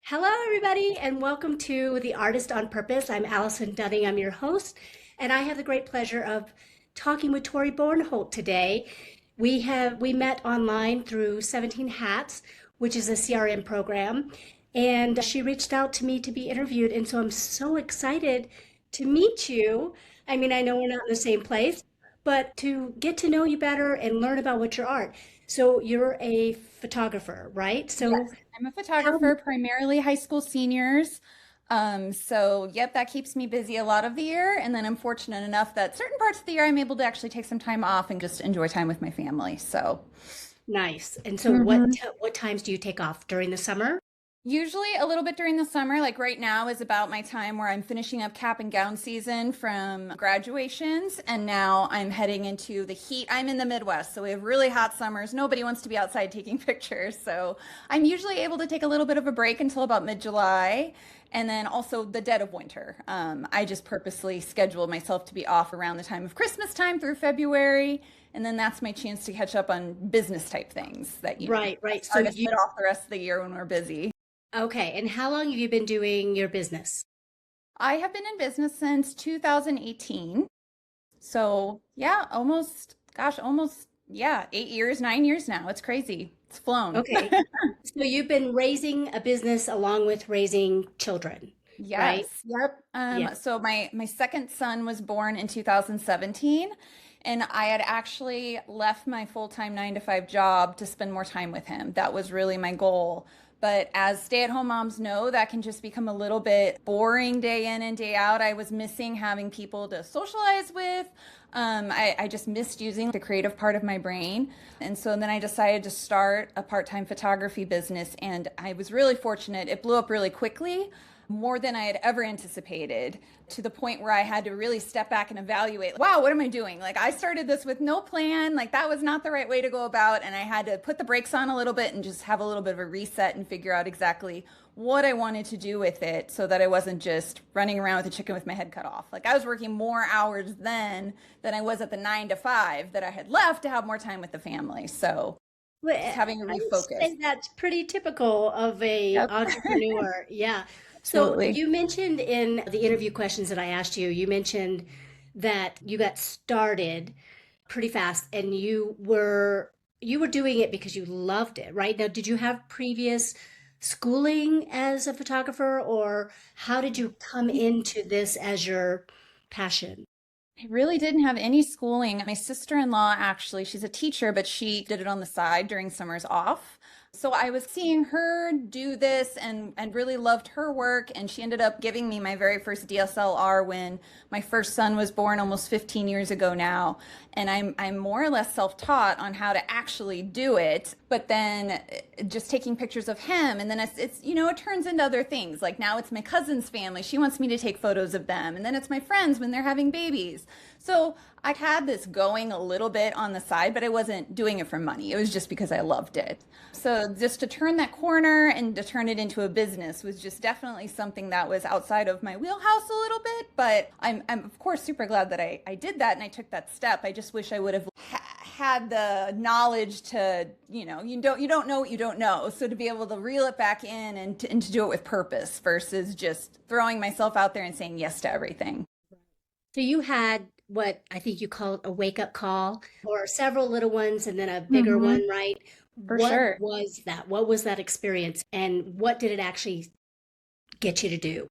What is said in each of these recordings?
Hello, everybody, and welcome to The Artist on Purpose. I'm Allison Dunning. I'm your host, and I have the great pleasure of talking with Tori Bornholt today. We met online through 17 Hats, which is a CRM program, and she reached out to me to be interviewed, and so I'm so excited to meet you. I mean, I know we're not in the same place, but to get to know you better and learn about what your art. So you're a photographer, right? Yes, So I'm a how photographer, primarily high school seniors. Yep, that keeps me busy a lot of the year. And then I'm fortunate enough that certain parts of the year I'm able to actually take some time off and just enjoy time with my family. Nice. And so Mhm. what times do you take off during the summer? Usually a little bit during the summer, like right now is about my time where I'm finishing up cap and gown season from graduations. And now I'm heading into the heat. I'm in the Midwest, so we have really hot summers. Nobody wants to be outside taking pictures. So I'm usually able to take a little bit of a break until about mid-July. And then also the dead of winter. I just purposely scheduled myself to be off around the time of Christmas time through February. And then that's my chance to catch up on business type things that, Right, right. us So artists you, put off the rest of the year when we're busy. okay. And how long have you been doing your business? I have been in business since 2018. So, yeah, yeah, 8 years, 9 years now. It's crazy. It's flown. Okay. So you've been raising a business along with raising children, right? Yes. Yep. Yeah. So my second son was born in 2017, and I had actually left my full-time 9 to 5 job to spend more time with him. That was really my goal. But as stay-at-home moms know, that can just become a little bit boring day in and day out. I was missing having people to socialize with. I just missed using the creative part of my brain. And so then I decided to start a part-time photography business, and I was really fortunate. It blew up really quickly, more than I had ever anticipated, to the point where I had to really step back and evaluate, wow, what am I doing? Like, I started this with no plan. Like, that was not the right way to go about. And I had to put the brakes on a little bit and just have a little bit of a reset and figure out exactly what I wanted to do with it so that I wasn't just running around with a chicken with my head cut off. Like, I was working more hours then than I was at the 9 to 5 that I had left to have more time with the family. So Well, just having to I would refocus. say that's pretty typical of a Yep. entrepreneur. Yeah. So Absolutely. you mentioned in the interview questions that I asked you, you mentioned that you got started pretty fast and you were doing it because you loved it, right? Now, did you have previous schooling as a photographer, or how did you come into this as your passion? I really didn't have any schooling. My sister-in-law, actually, she's a teacher, but she did it on the side during summers off. So I was seeing her do this and really loved her work. And she ended up giving me my very first DSLR when my first son was born almost 15 years ago now. And I'm more or less self-taught on how to actually do it. But then just taking pictures of him, and then it turns into other things. Like now it's my cousin's family. She wants me to take photos of them. And then it's my friends when they're having babies. So I had this going a little bit on the side, but I wasn't doing it for money. It was just because I loved it. So just to turn that corner and to turn it into a business was just definitely something that was outside of my wheelhouse a little bit. But I'm of course super glad that I did that and I took that step. I just wish I would have had the knowledge to, you don't know what you don't know. So to be able to reel it back in and to do it with purpose versus just throwing myself out there and saying yes to everything. So you had what I think you call a wake up call, or several little ones and then a bigger Hmm. one, right? For What sure. was that? What was that experience? And what did it actually get you to do?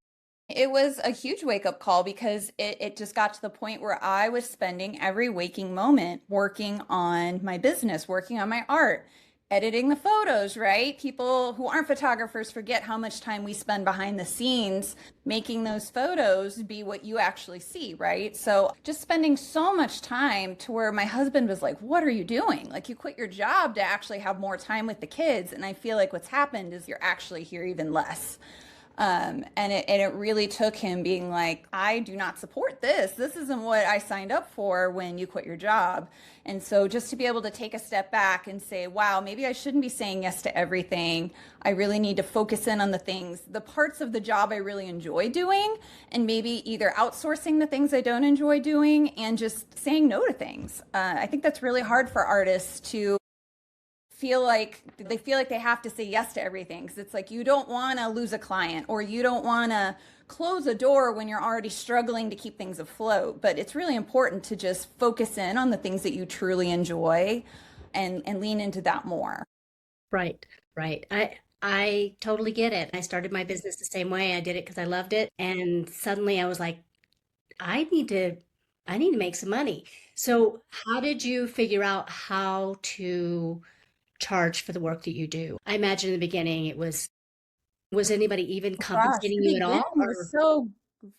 It was a huge wake up call because it just got to the point where I was spending every waking moment working on my business, working on my art, editing the photos, right? People who aren't photographers forget how much time we spend behind the scenes making those photos be what you actually see, right? So just spending so much time to where my husband was like, what are you doing? Like you quit your job to actually have more time with the kids. And I feel like what's happened is you're actually here even less. And it really took him being like, I do not support this. This isn't what I signed up for when you quit your job. And so just to be able to take a step back and say, wow, maybe I shouldn't be saying yes to everything. I really need to focus in on the parts of the job I really enjoy doing, and maybe either outsourcing the things I don't enjoy doing and just saying no to things. I think that's really hard for artists to feel like they have to say yes to everything, because it's like you don't want to lose a client, or you don't want to close a door when you're already struggling to keep things afloat. But it's really important to just focus in on the things that you truly enjoy and lean into that more. Right, right. I totally get it. I started my business the same way. I did it because I loved it, and suddenly I was like, I need to I need to make some money. So, how did you figure out how to charge for the work that you do? I imagine in the beginning was anybody even Gosh, compensating the you at all? beginning was Or so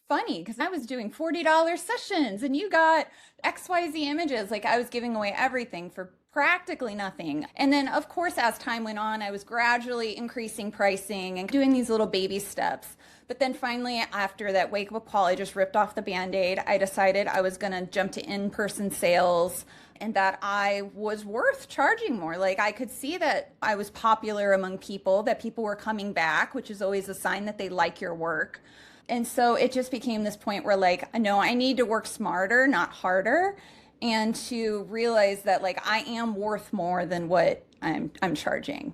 funny because I was doing $40 sessions and you got XYZ images. Like I was giving away everything for practically nothing. And then, of course, as time went on, I was gradually increasing pricing and doing these little baby steps. But then finally, after that wake up call, I just ripped off the band-aid. I decided I was going to jump to in-person sales and that I was worth charging more. Like I could see that I was popular among people, that people were coming back, which is always a sign that they like your work. And so it just became this point where like, no, I need to work smarter, not harder, and to realize that like I am worth more than what I'm charging.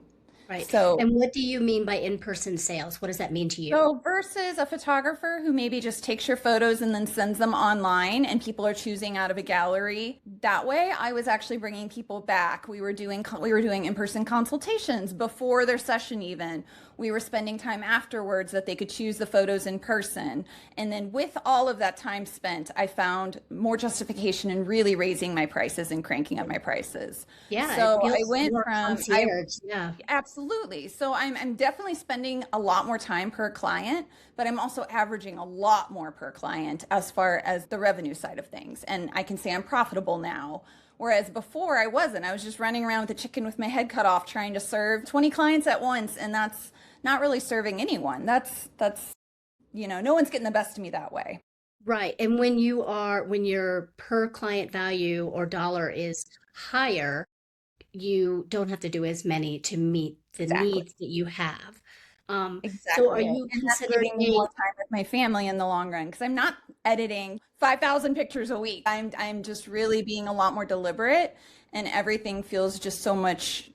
right. So And what do you mean by in-person sales? What does that mean to you? So versus a photographer who maybe just takes your photos and then sends them online and people are choosing out of a gallery. That way, I was actually bringing people back. We were doing in-person consultations before their session even. We were spending time afterwards that they could choose the photos in person. And then with all of that time spent, I found more justification in really raising my prices and cranking up my prices. Yeah, it So I feels went more from I concierge. Yeah. Absolutely. So I'm definitely spending a lot more time per client, but I'm also averaging a lot more per client as far as the revenue side of things. And I can say I'm profitable now. Whereas before I wasn't. I was just running around with a chicken with my head cut off trying to serve 20 clients at once, and that's not really serving anyone. That's no one's getting the best of me that way. Right. And when your per client value or dollar is higher, you don't have to do as many to meet the Exactly. needs that you have. So are Exactly it. you And that's considered giving me a more time with my family in the long run because I'm not editing 5,000 pictures a week. I'm just really being a lot more deliberate and everything feels just so much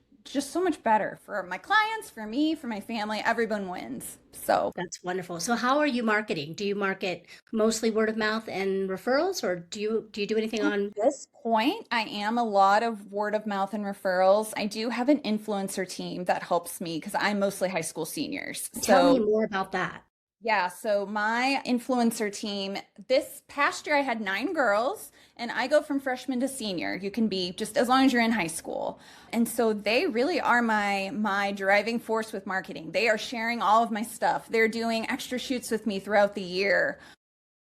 better for my clients, for me, for my family. Everyone wins. So That's wonderful. So how are you marketing? Do you market mostly word of mouth and referrals, or do you do anything at on? this point, I am a lot of word of mouth and referrals. I do have an influencer team that helps me because I'm mostly high school seniors. Tell me So more about that. yeah, so my influencer team, this past year I had 9 girls, and I go from freshman to senior. You can be just as long as you're in high school. And so they really are my driving force with marketing. They are sharing all of my stuff. They're doing extra shoots with me throughout the year.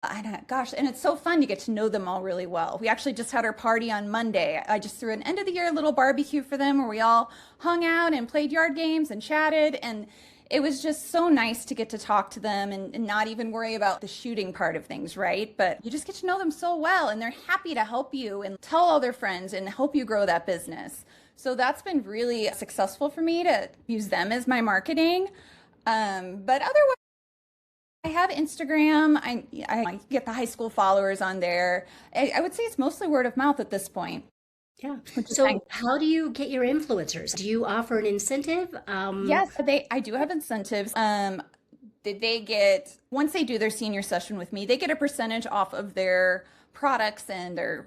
And gosh, and it's so fun to get to know them all really well. We actually just had our party on Monday. I just threw an end of the year little barbecue for them where we all hung out and played yard games and chatted. And it was just so nice to get to talk to them and not even worry about the shooting part of things, right? But you just get to know them so well and they're happy to help you and tell all their friends and help you grow that business. So that's been really successful for me to use them as my marketing. But otherwise, I have Instagram. I get the high school followers on there. I would say it's mostly word of mouth at this point, Yeah. which is nice. So how do you get your influencers? Do you offer an incentive? Yes, I do have incentives. They get once they do their senior session with me, they get a percentage off of their products and their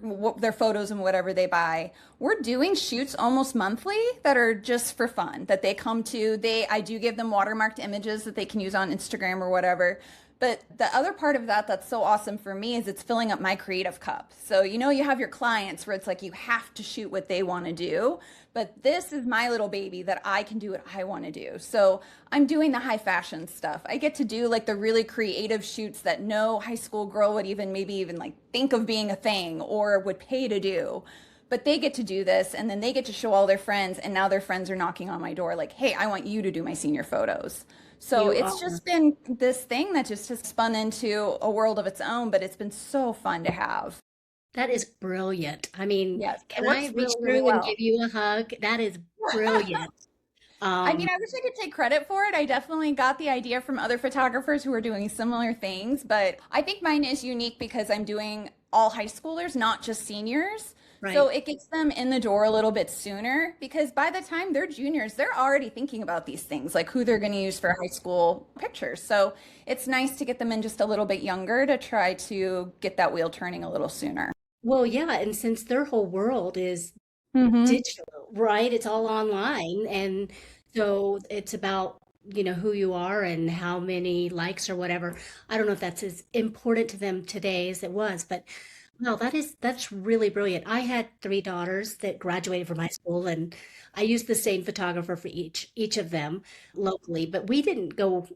photos and whatever they buy. We're doing shoots almost monthly that are just for fun that they come to. I do give them watermarked images that they can use on Instagram or whatever. But the other part of that that's so awesome for me is it's filling up my creative cup. So, you have your clients where it's like you have to shoot what they want to do. But this is my little baby that I can do what I want to do. So I'm doing the high fashion stuff. I get to do like the really creative shoots that no high school girl would maybe even like think of being a thing or would pay to do. But they get to do this and then they get to show all their friends. And now their friends are knocking on my door like, hey, I want you to do my senior photos. So You it's are. just been this thing that just has spun into a world of its own, but it's been so fun to have. That is brilliant. I mean, Yes, it can I works reach really, really through and well. give you a hug? That is brilliant. I mean, Um, I wish I could take credit for it. I definitely got the idea from other photographers who are doing similar things, but I think mine is unique because I'm doing all high schoolers, not just seniors. So Right. it gets them in the door a little bit sooner because by the time they're juniors, they're already thinking about these things, like who they're going to use for high school pictures. So it's nice to get them in just a little bit younger to try to get that wheel turning a little sooner. Well, yeah, and since their whole world is Hmm. digital, right? It's all online. And so it's about, who you are and how many likes or whatever. I don't know if that's as important to them today as it was, but no, that's really brilliant. I had three daughters that graduated from high school, and I used the same photographer for each of them locally, but we didn't go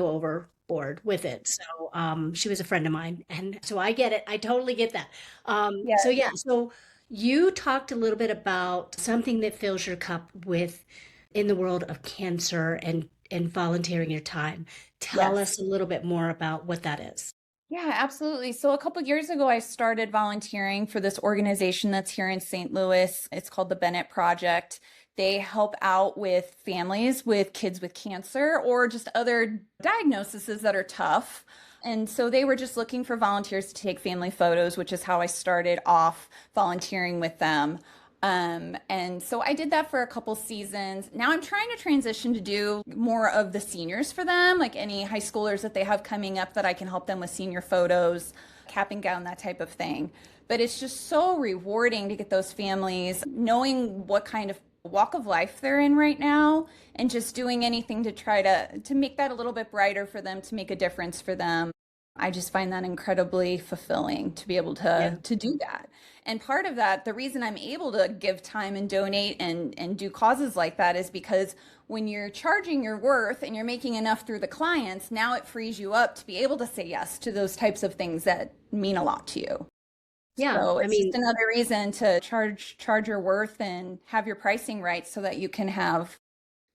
overboard with it. So she was a friend of mine, and so I get it. I totally get that. So Yeah. yeah, so you talked a little bit about something that fills your cup with in the world of cancer and volunteering your time. Tell Yes. us a little bit more about what that is. Yeah, absolutely. So a couple years ago, I started volunteering for this organization that's here in St. Louis. It's called the Bennett Project. They help out with families with kids with cancer or just other diagnoses that are tough. And so they were just looking for volunteers to take family photos, which is how I started off volunteering with them. And so I did that for a couple seasons. Now I'm trying to transition to do more of the seniors for them, like any high schoolers that they have coming up that I can help them with senior photos, cap and gown, that type of thing. But it's just so rewarding to get those families knowing what kind of walk of life they're in right now and just doing anything to try to make that a little bit brighter for them, to make a difference for them. I just find that incredibly fulfilling to be able Yeah. to do that. And part of that, the reason I'm able to give time and donate and do causes like that is because when you're charging your worth and you're making enough through the clients, now it frees you up to be able to say yes to those types of things that mean a lot to you. Yeah. So I it's just mean, another reason to charge your worth and have your pricing right so that you can have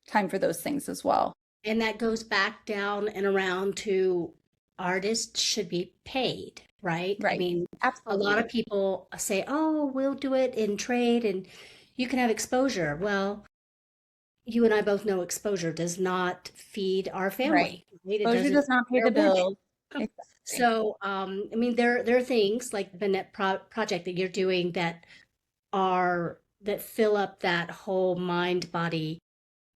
time for those things as well. and that goes back down and around to artists should be paid, right? I Right. mean, a lot of Absolutely. people say, oh, we'll do it in trade and you can have exposure. Well, you and I both know exposure does not feed our Right. family, right? It Exposure doesn't does not pay their the mortgage. bills. Exactly. So, I mean, there are things like the Project that you're doing that fill up that whole mind body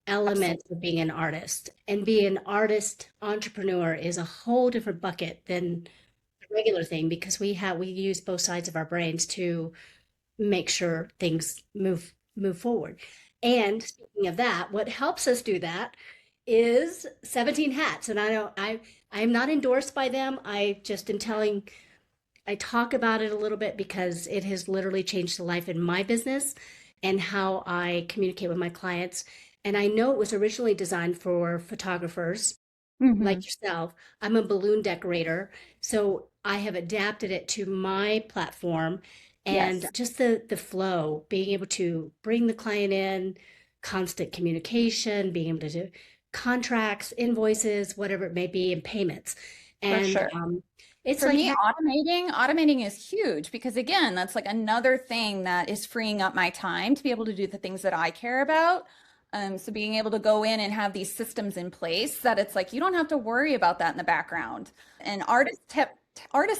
element Absolutely. of being an artist. And being an artist entrepreneur is a whole different bucket than the regular thing because we use both sides of our brains to make sure things move forward. And speaking of that, what helps us do that is 17 hats. And I am not endorsed by them. I just am telling I talk about it a little bit because it has literally changed the life in my business and how I communicate with my clients. And I know it was originally designed for photographers Hmm. like yourself. I'm a balloon decorator, so I have adapted it to my platform and Yes, just the flow, being able to bring the client in, constant communication, being able to do contracts, invoices, whatever it may be, and payments. for And sure. it's For like me, automating is huge because again, that's like another thing that is freeing up my time to be able to do the things that I care about. So being able to go in and have these systems in place that it's like you don't have to worry about that in the background. And artists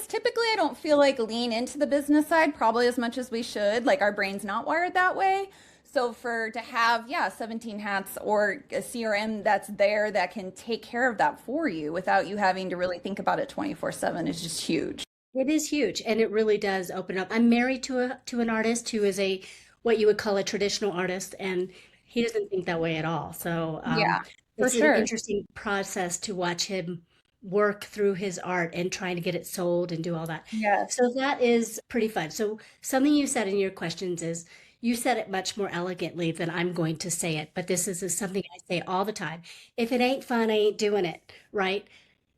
typically I don't feel like lean into the business side probably as much as we should. Like our brain's not wired that way. So for to have, yeah, 17 hats or a CRM that's there that can take care of that for you without you having to really think about it 24/7 is just huge. it is huge, and it really does open up. I'm married to an artist who is a what you would call a traditional artist, and he doesn't think that way at all. So Yeah, for it's an sure. interesting process to watch him work through his art and trying to get it sold and do all that. Yes. So that is pretty fun. So something you said in your questions is you said it much more elegantly than I'm going to say it, but is something I say all the time. If it ain't fun, I ain't doing it, right?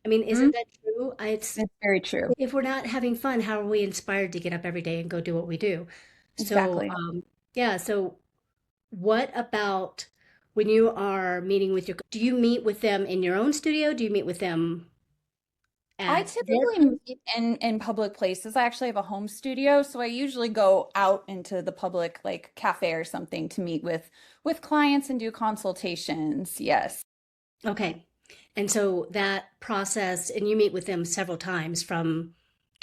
I mean, isn't Mhm. that true? It's It's very true. if we're not having fun, how are we inspired to get up every day and go do what we do? So, Exactly. yeah. So, what about when you are meeting with do you meet with them in your own studio? Do you meet with them I at their typically place? meet in public places. I actually have a home studio, so I usually go out into the public, like cafe or something, to meet with clients and do consultations. Yes. Okay. And so that process, and you meet with them several times from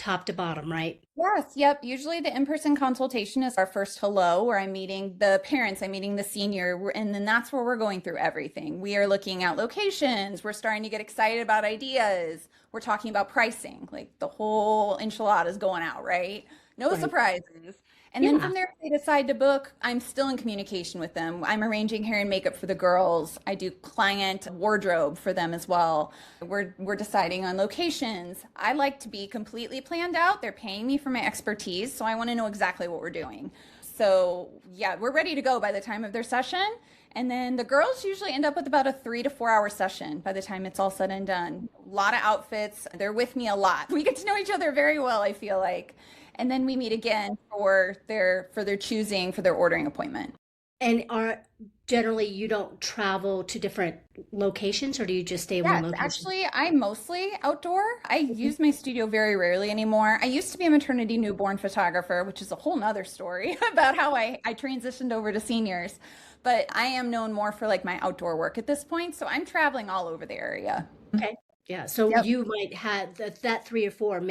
top to bottom, right? Yes, yep. Usually the in-person consultation is our first hello, where I'm meeting the parents, I'm meeting the senior, and then that's where we're going through everything. We are looking at locations, we're starting to get excited about ideas, we're talking about pricing, like the whole enchilada is going out, right? No Right. surprises. And then Yeah. from there, if they decide to book, I'm still in communication with them. I'm arranging hair and makeup for the girls. I do client wardrobe for them as well. We're deciding on locations. I like to be completely planned out. They're paying me for my expertise, so I want to know exactly what we're doing. So, yeah, we're ready to go by the time of their session. And then the girls usually end up with about a 3 to 4 hour session by the time it's all said and done. A lot of outfits. They're with me a lot. We get to know each other very well, I feel like. And then we meet again for their choosing for their ordering appointment. And are generally you don't travel to different locations, or do you just stay in one Yes, location? actually, I'm mostly outdoor. I use my studio very rarely anymore. I used to be a maternity newborn photographer, which is a whole nother story about how I transitioned over to seniors. But I am known more for like my outdoor work at this point, so I'm traveling all over the area. Okay. Yeah. So Yep. you might have that 3 or 4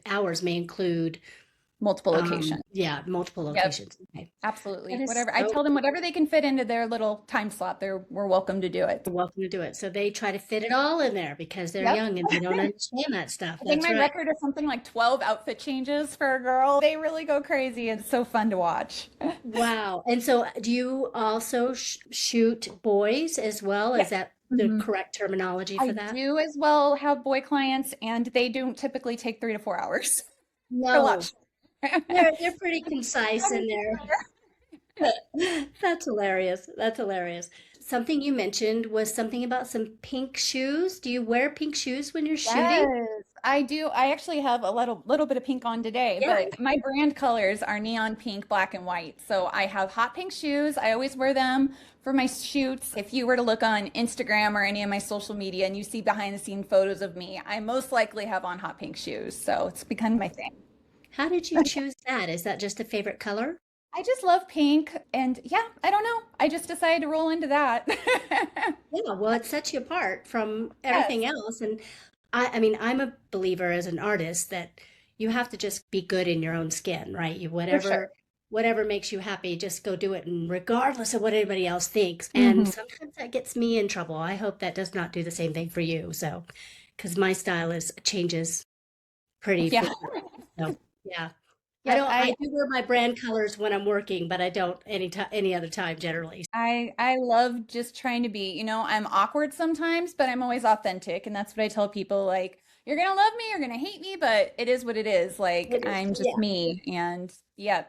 hours may include, Multiple locations. yeah, multiple Yep. locations. Okay. That Absolutely. is Whatever. I so tell them whatever they can fit into their little time slot, we're welcome to do it. welcome to do it. So they try to fit it all in there because they're Yep. young and they don't understand that stuff. I think That's my right. record is something like 12 outfit changes for a girl. They really go crazy. It's so fun to watch. Wow. And so do you also shoot boys as well? Is Yes. that the Mhm. correct terminology I for that? do as well have boy clients, and they don't typically take 3 to 4 hours. They're a lot No. shorter. They're pretty concise in there. That's hilarious. That's hilarious. Something you mentioned was something about some pink shoes. Do you wear pink shoes when you're shooting? Yes, I do. I actually have a little bit of pink on today, Yeah. but my brand colors are neon pink, black, and white. So I have hot pink shoes. I always wear them for my shoots. If you were to look on Instagram or any of my social media and you see behind the scene photos of me, I most likely have on hot pink shoes. So it's become my thing. How did you choose that? Is that just a favorite color? I just love pink, and yeah, I don't know. I just decided to roll into that. Yeah, well, it sets you apart from Yes, everything else. And I mean, I'm a believer as an artist that you have to just be good in your own skin, right? You for sure. whatever makes you happy, just go do it, and regardless of what anybody else thinks. And Hmm. sometimes that gets me in trouble. I hope that does not do the same thing for you. So, because my style is changes pretty Yeah. frequently. So, yeah. Yep. I do wear my brand colors when I'm working, but I don't any other time generally. I love just trying to be, I'm awkward sometimes, but I'm always authentic. And that's what I tell people, like, you're gonna love me, you're gonna hate me, but it is what it is. Like, It is, I'm just yeah. me. And yeah.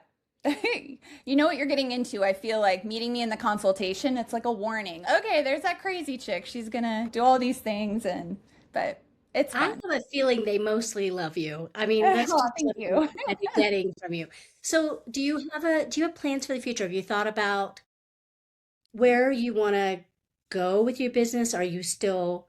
You know what you're getting into. I feel like meeting me in the consultation, it's like a warning. Okay, there's that crazy chick. She's gonna do all these things but it's I fun. have a feeling they mostly love you. I mean, that's Oh, just thank what you. I'm getting from you. So, do you have plans for the future? Have you thought about where you want to go with your business? Are you Yeah. still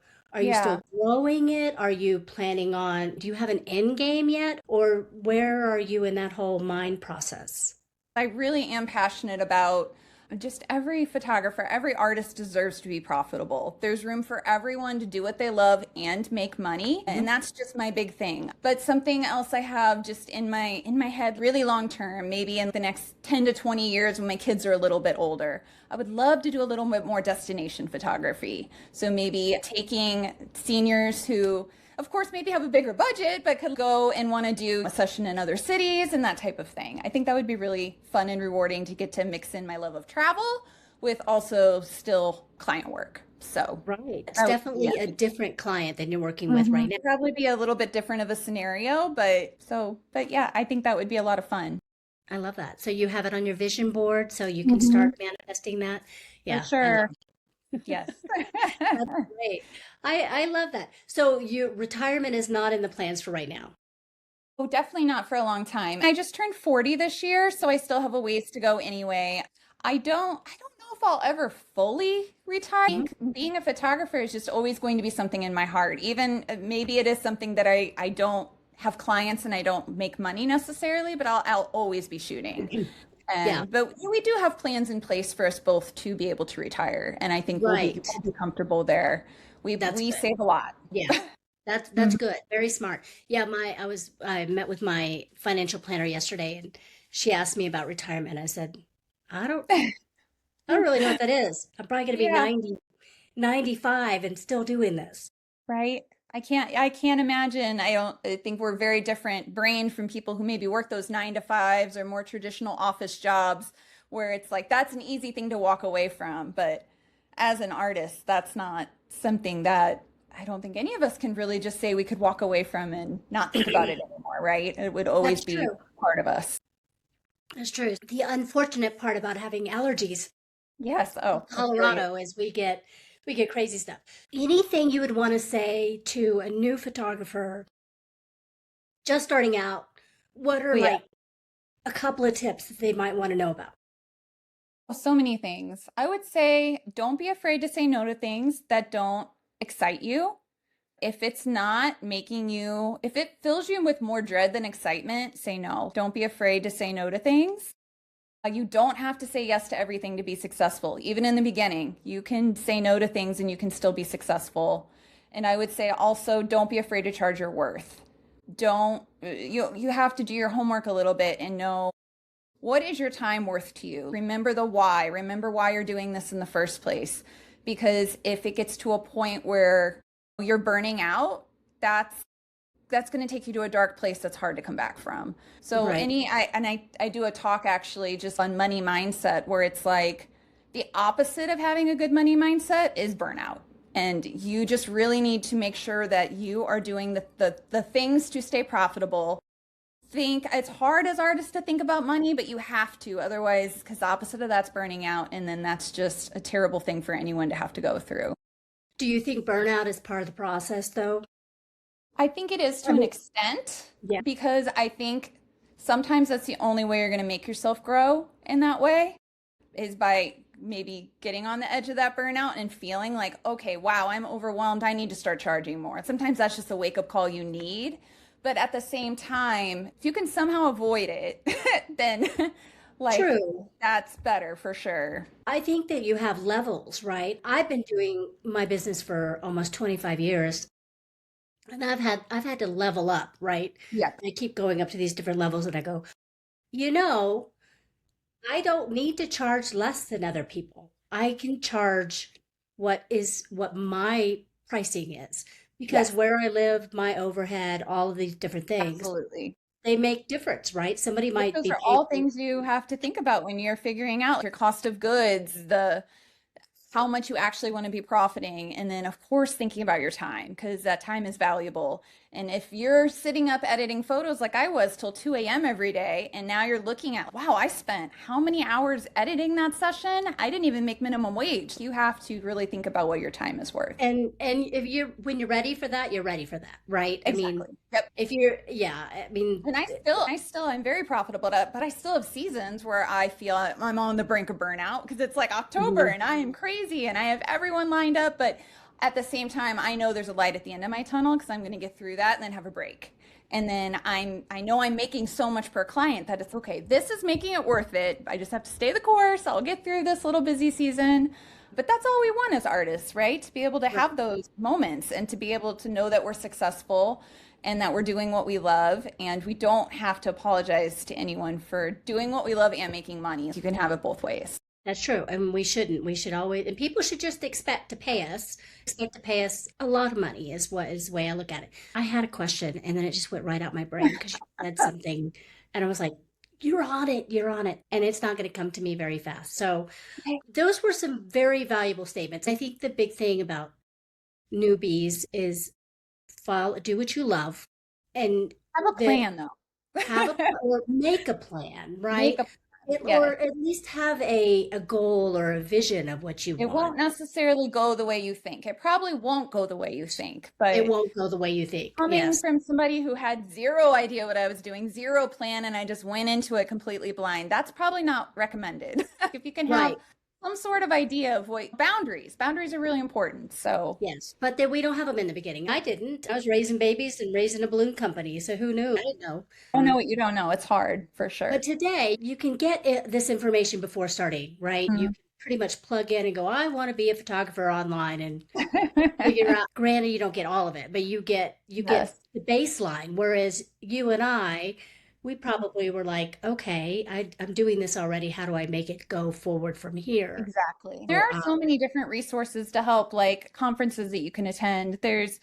growing it? Are you planning on, do you have an end game yet? Or where are you in that whole mind process? I really am passionate about just every photographer, every artist deserves to be profitable. There's room for everyone to do what they love and make money, Mhm. and that's just my big thing. But something else I have just in my head really long term, maybe in the next 10 to 20 years when my kids are a little bit older, I would love to do a little bit more destination photography. So maybe taking seniors who of course, maybe have a bigger budget, but could go and want to do a session in other cities and that type of thing. I think that would be really fun and rewarding to get to mix in my love of travel with also still client work. So, Right. It's yeah. definitely a different client than you're working with right now. Probably be a little bit different of a scenario, but yeah, I think that would be a lot of fun. I love that. So you have it on your vision board so you can Hmm. start manifesting that. For Yeah, I love sure. it. Yes. That's great. I love that. So your retirement is not in the plans for right now. Oh, definitely not for a long time. I just turned 40 this year, so I still have a ways to go anyway. I don't know if I'll ever fully retire. I Mhm. think being a photographer is just always going to be something in my heart. Even maybe it is something that I don't have clients and I don't make money necessarily, but I'll always be shooting. Yeah, But we do have plans in place for us both to be able to retire, and I think we'll be right. we'll be comfortable there. We That's we good. save a lot. Yeah, That's good. Very smart. Yeah, I met with my financial planner yesterday and she asked me about retirement. I said, I don't I don't really know what that is. I'm probably going to be Yeah, 95 and still doing this. right. I can't imagine. I think we're very different brain from people who maybe work those 9 to 5s or more traditional office jobs where it's like that's an easy thing to walk away from. But as an artist, that's not something that I don't think any of us can really just say we could walk away from and not think about it anymore, right? It would always That's be true. part of us. That's true. The unfortunate part about having allergies Yes. in Oh, that's very, Colorado is we get crazy stuff. Anything you would want to say to a new photographer just starting out? What are oh yeah. like a couple of tips that they might want to know about? So many things. I would say don't be afraid to say no to things that don't excite you. If it's not making you, if it fills you with more dread than excitement, say no. Don't be afraid to say no to things. You don't have to say yes to everything to be successful. Even in the beginning, you can say no to things and you can still be successful. And I would say also don't be afraid to charge your worth. Don't you have to do your homework a little bit and know what is your time worth to you? Remember the why. Remember why you're doing this in the first place. Because if it gets to a point where you're burning out, that's going to take you to a dark place that's hard to come back from. So Right. I do a talk actually just on money mindset where it's like the opposite of having a good money mindset is burnout. And you just really need to make sure that you are doing the things to stay profitable. Think it's hard as artists to think about money, but you have to otherwise, because the opposite of that's burning out, and then that's just a terrible thing for anyone to have to go through. Do you think burnout is part of the process, though? I think it is to I an mean, extent yeah. because I think sometimes that's the only way you're going to make yourself grow in that way is by maybe getting on the edge of that burnout and feeling like, okay, wow, I'm overwhelmed. I need to start charging more. Sometimes that's just a wake up call you need. But at the same time, if you can somehow avoid it, then like True. that's better for sure. I think that you have levels, right? I've been doing my business for almost 25 years, and I've had to level up, right? Yeah. I keep going up to these different levels and I go, you know, I don't need to charge less than other people. I can charge what my pricing is because Yes, where I live, my overhead, all of these different things, absolutely. they make difference, right? Somebody But might those be are paying all for, things you have to think about when you're figuring out your cost of goods, the how much you actually want to be profiting, and then of course thinking about your time because that time is valuable. And if you're sitting up editing photos like I was till 2 a.m. every day, and now you're looking at, wow, I spent how many hours editing that session? I didn't even make minimum wage. You have to really think about what your time is worth. and if you're when you're ready for that, you're ready for that, right? I mean, Exactly. Yep. if you're, yeah, I mean, And I'm very profitable at it, but I still have seasons where I feel I'm on the brink of burnout because it's like October mhm. and I am crazy and I have everyone lined up. But at the same time, I know there's a light at the end of my tunnel because I'm going to get through that and then have a break. And then I know I'm making so much per client that it's okay. This is making it worth it. I just have to stay the course. I'll get through this little busy season. But that's all we want as artists, right? To be able to have those moments and to be able to know that we're successful and that we're doing what we love. And we don't have to apologize to anyone for doing what we love and making money. You can have it both ways. That's true. And we shouldn't. We should always, and people should just expect to pay us a lot of money is the way I look at it. I had a question and then it just went right out my brain because you said something and I was like, you're on it. And it's not going to come to me very fast. So those were some very valuable statements. I think the big thing about newbies is do what you love and Have a the plan though. have a or make a plan, Make right? a Or Yes. at least have a goal or a vision of what you It want. won't necessarily go the way you think. It probably won't go the way you think, It but won't go the way you think. coming Yes. from somebody who had zero idea what I was doing, zero plan, and I just went into it completely blind, that's probably not recommended. If you can have Right. some sort of idea of what boundaries are really important. So Yes. But then we don't have them in the beginning. I didn't. I was raising babies and raising a balloon company. So who knew? I didn't know. don't know what you don't know. It's hard for But sure. today you can get this information before starting, right? You Mhm. can pretty much plug in and go, I want to be a photographer online and figure out. Granted, you don't get all of it, but you get Yes, the baseline. Whereas you and I, we probably were like, okay, I'm doing this already. How do I make it go forward from here? exactly. There So, are so many different resources to help, like conferences that you can attend. There's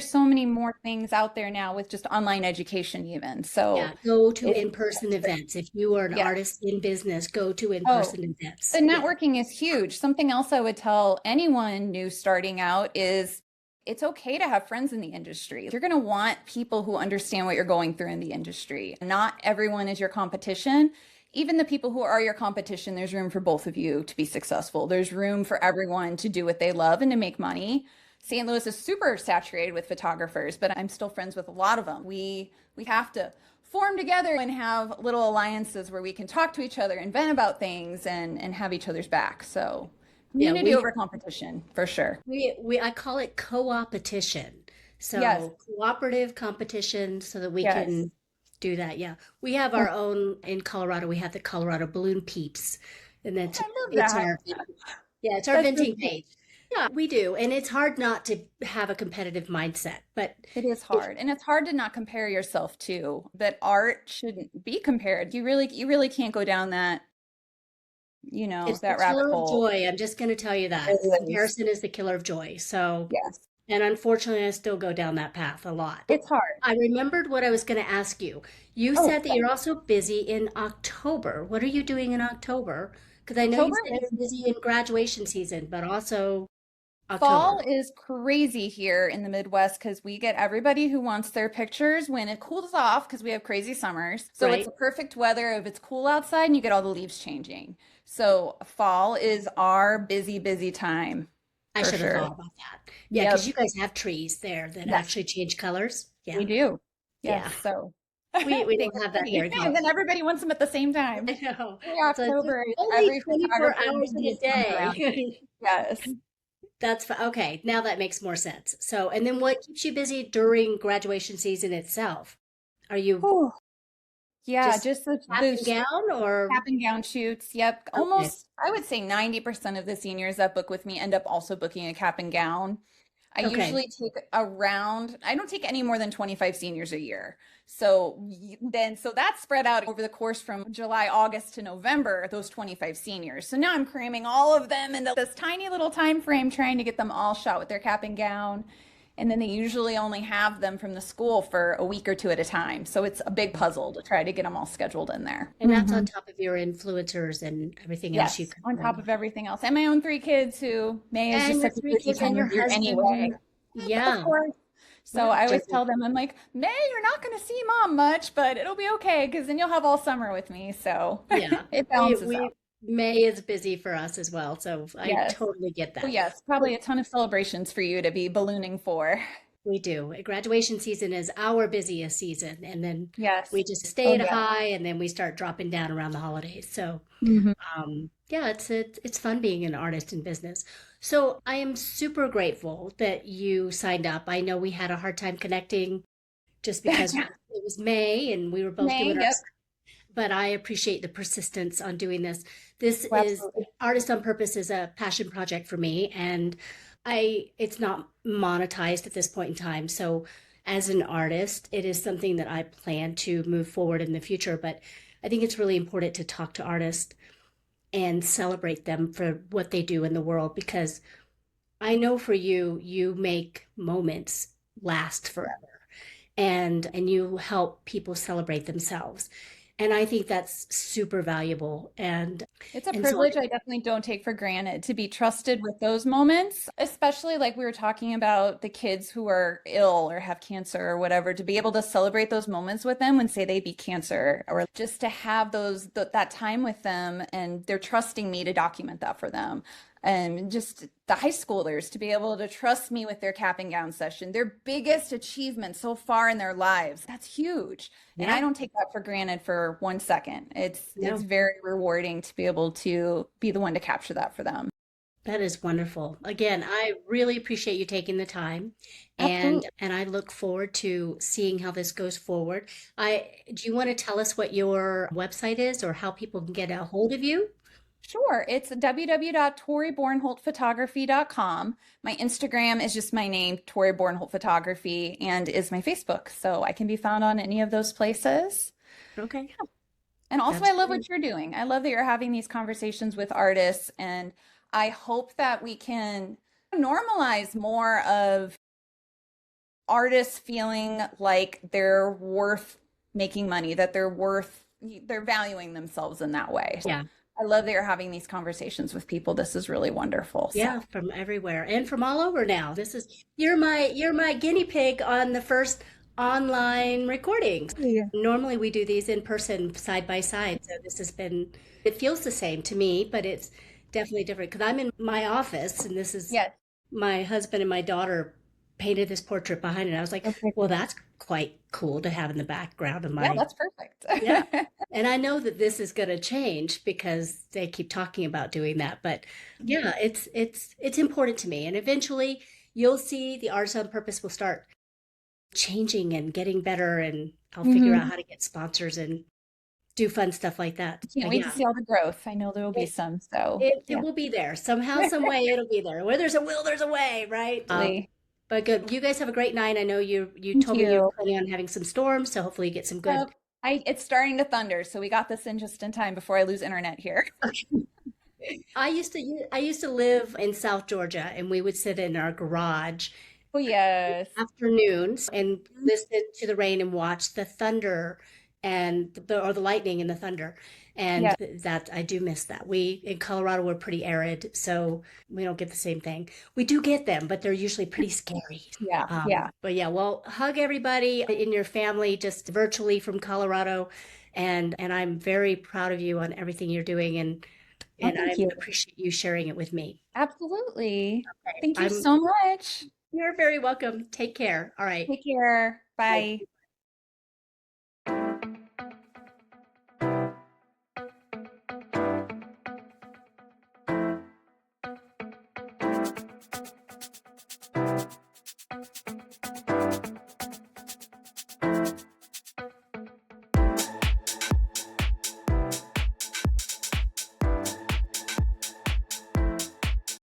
so many more things out there now with just online education even. So yeah, go to it's in-person events. If you are an yeah. artist in business, go to Oh, in-person the events. Yeah. networking is huge. Something else I would tell anyone new starting out is it's okay to have friends in the industry. You're going to want people who understand what you're going through in the industry. Not everyone is your competition. Even the people who are your competition, there's room for both of you to be successful. There's room for everyone to do what they love and to make money. St. Louis is super saturated with photographers, but I'm still friends with a lot of them. We have to form together and have little alliances where we can talk to each other and vent about things and have each other's back. So Yeah, community over competition for sure. I call it co-opetition. Yes, So cooperative competition so that we yes. can do that. Yeah. We have our own in Colorado. We have the Colorado Balloon Peeps. And I that's love it's that. our yeah, it's our That's so venting cute. page. Yeah, we do. And it's hard not to have a competitive mindset, but It is it, hard. And it's hard to not compare yourself to, but art shouldn't be compared. You really can't go down that, it's the that rabbit killer of hole. joy. I'm just going to tell you that. It is. Comparison is the killer of joy. So, Yes. and unfortunately, I still go down that path a lot. It's hard. I remembered what I was going to ask you. You Oh, said that you're also busy in October. What are you doing in October? Because I know you October said is you're busy in graduation season, but also Fall October. is crazy here in the Midwest because we get everybody who wants their pictures when it cools off because we have crazy summers. So it's Right? the perfect weather if it's cool outside and you get all the leaves changing. So fall is our busy, busy time I for should have sure. thought about that. Yeah, because Yep. you guys have trees there that Yes, actually change colors. Yeah. we do. Yes. Yeah. So We they don't get have that here pretty. in And Colorado. then everybody wants them at the same I time. know. Every So it's October, only every 24 photographer hours in a busiest month around here. day. Yes. Okay. Now that makes more sense. So, and then what keeps you busy during graduation season itself? Are you Whew. Yeah, just just cap and gown or cap and gown shoots. Yep. okay. Almost, I would say 90% of the seniors that book with me end up also booking a cap and gown. I Okay. usually take around, I don't take any more than 25 seniors a year. So so that's spread out over the course from July, August to November, those 25 seniors. So now I'm cramming all of them into this tiny little time frame, trying to get them all shot with their cap and gown. And then they usually only have them from the school for a week or two at a time. So it's a big puzzle to try to get them all scheduled in there. And that's on top of your influencers and everything else you Yes, could on top run. of everything else. And my own three kids who May is And just your such a three busy kids and time your of year anyway. husband. Of Yeah. course. So Well, I always just tell them, I'm like, May, you're not going to see mom much, but it'll be okay because then you'll have all summer with me. So yeah. it We balances we out. May is busy for us as well, so I Yes. totally get Oh, that. yes. Probably a ton of celebrations for you to be ballooning for. We do. Graduation season is our busiest season, and then Yes. we just stay Oh, at a yeah. high, and then we start dropping down around the holidays. So, Mhm. yeah, it's fun being an artist in business. So I am super grateful that you signed up. I know we had a hard time connecting just because Yeah. it was May and we were both May. doing our, Yep. but I appreciate the persistence on doing this. This Oh, is absolutely. Artist on Purpose is a passion project for me, and it's not monetized at this point in time. So as an artist, it is something that I plan to move forward in the future, but I think it's really important to talk to artists and celebrate them for what they do in the world because I know for you, you make moments last forever and you help people celebrate themselves. And I think that's super valuable. It's a And so privilege I definitely don't take for granted to be trusted with those moments, especially like we were talking about the kids who are ill or have cancer or whatever, to be able to celebrate those moments with them when say they beat cancer or just to have that time with them and they're trusting me to document that for them. And just the high schoolers to be able to trust me with their cap and gown session, their biggest achievement so far in their lives. That's huge. And I yeah, don't take that for granted for 1 second. It's no, very rewarding to be able to be the one to capture that for them. that is wonderful. Again, I really appreciate you taking the time Absolutely. and I look forward to seeing how this goes forward. Do you want to tell us what your website is or how people can get a hold of you? Sure. It's www.toribornholtphotography.com. My Instagram is just my name, Tori Bornholt Photography, and is my Facebook. So I can be found on any of those places. Okay, And also, that's I love great. what you're doing. I love that you're having these conversations with artists, and I hope that we can normalize more of artists feeling like they're worth making money, that they're valuing themselves in that way. Yeah. I love that you're having these conversations with people. This is really wonderful. So, Yeah, from everywhere and from all over now. This is you're my guinea pig on the first online recordings. yeah. Normally we do these in person side by side. So this has been it feels the same to me, but it's definitely different because I'm in my office and this is Yes. my husband and my daughter painted this portrait behind it. I was like, Okay. well, that's quite cool to have in the background of Yeah, my that's perfect. yeah. And I know that this is going to change because they keep talking about doing that. But yeah, it's important to me. And eventually you'll see the Artists on Purpose will start changing and getting better and I'll figure out Mhm. how to get sponsors and do fun stuff like that. Can't But wait to yeah, see all the growth. I know there will be it, some. So, it yeah, will be there. Somehow, some way it'll be there. Where there's a will, there's a way, right? absolutely. But good. You guys have a great night. I know you Thank told me you're you. planning on having some storms, so hopefully you get some good. Yep. It's starting to thunder, so we got this in just in time before I lose internet here. I used to live in South Georgia, and we would sit in our garage Oh, yes. afternoons and listen to the rain and watch the thunder and the lightning and the thunder. And Yeah. that I do miss that. We in Colorado we're pretty arid, so we don't get the same thing. We do get them, but they're usually pretty scary. Yeah. Yeah. But yeah, well, hug everybody in your family just virtually from Colorado, and I'm very proud of you on everything you're doing, Oh, and thank I you. appreciate you sharing it with me. Absolutely. Okay, Thank you so much. you're very welcome. Take care. All right. Take care. Bye. Bye.